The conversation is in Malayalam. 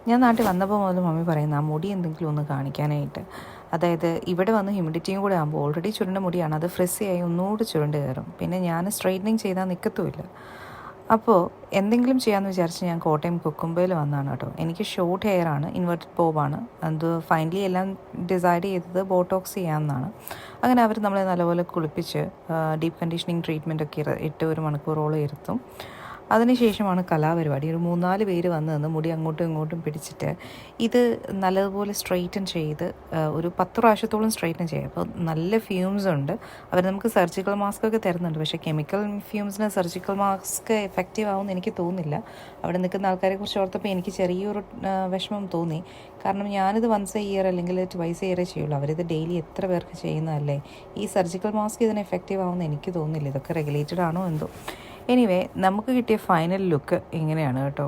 ഞാൻ നാട്ടിൽ വന്നപ്പോൾ മുതൽ മമ്മി പറയുന്ന ആ മുടി എന്തെങ്കിലും ഒന്ന് കാണിക്കാനായിട്ട്. അതായത് ഇവിടെ വന്ന് ഹ്യൂമിഡിറ്റിയും കൂടെ ആകുമ്പോൾ ഓൾറെഡി ചുരുണ്ട മുടിയാണ്, അത് ഫ്രിസ്സിയായി ഒന്നുകൂടി ചുരുണ്ട് കയറും. പിന്നെ ഞാൻ സ്ട്രെയിറ്റനിങ് ചെയ്താൽ നിൽക്കത്തുമില്ല. അപ്പോൾ എന്തെങ്കിലും ചെയ്യാമെന്ന് വിചാരിച്ച് ഞാൻ കോട്ടയം കുക്കുമ്പയിൽ വന്നതാണ് കേട്ടോ. എനിക്ക് ഷോർട്ട് ഹെയർ ആണ്, ഇൻവെർട്ടഡ് ബോബാണ്. അത് ഫൈനലി എല്ലാം ഡിസൈഡ് ചെയ്തത് ബോട്ടോക്സ് ചെയ്യാമെന്നാണ്. അങ്ങനെ അവർ നമ്മളെ നല്ലപോലെ കുളിപ്പിച്ച് ഡീപ്പ് കണ്ടീഷനിങ് ട്രീറ്റ്മെൻ്റ് ഒക്കെ ഇട്ട് 1 മണിക്കൂറോളം ഇരുത്തും. അതിനുശേഷമാണ് കലാപരിപാടി. ഒരു 3-4 പേര് വന്ന് നിന്ന് മുടി അങ്ങോട്ടും ഇങ്ങോട്ടും പിടിച്ചിട്ട് ഇത് നല്ലതുപോലെ സ്ട്രെയിറ്റൻ ചെയ്ത് ഒരു 10 പ്രാവശ്യത്തോളം സ്ട്രെയിറ്റൻ ചെയ്യും. അപ്പോൾ നല്ല ഫ്യൂംസ് ഉണ്ട്. അവർ നമുക്ക് സർജിക്കൽ മാസ്ക് ഒക്കെ തരുന്നുണ്ട്, പക്ഷേ കെമിക്കൽ ഫ്യൂംസിന് സർജിക്കൽ മാസ്ക് എഫക്റ്റീവ് ആവുമെന്ന് എനിക്ക് തോന്നുന്നില്ല. അവിടെ നിൽക്കുന്ന ആൾക്കാരെ കുറിച്ച് ഓർത്തപ്പോൾ എനിക്ക് ചെറിയൊരു വിഷമം തോന്നി. കാരണം ഞാനിത് വൺസ് എ ഇയർ അല്ലെങ്കിൽ ട്വൈസ് എ ഇയറേ ചെയ്യുള്ളൂ. അവരിത് ഡെയിലി എത്ര പേർക്ക് ചെയ്യുന്നതല്ലേ. ഈ സർജിക്കൽ മാസ്ക് ഇതിന് എഫക്റ്റീവ് ആവുമെന്ന് എനിക്ക് തോന്നുന്നില്ല. ഇതൊക്കെ റെഗുലേറ്റഡ് ആണോ എന്തോ. എനിവേ, നമുക്ക് കിട്ടിയ ഫൈനൽ ലുക്ക് ഇങ്ങനെയാണ് കേട്ടോ.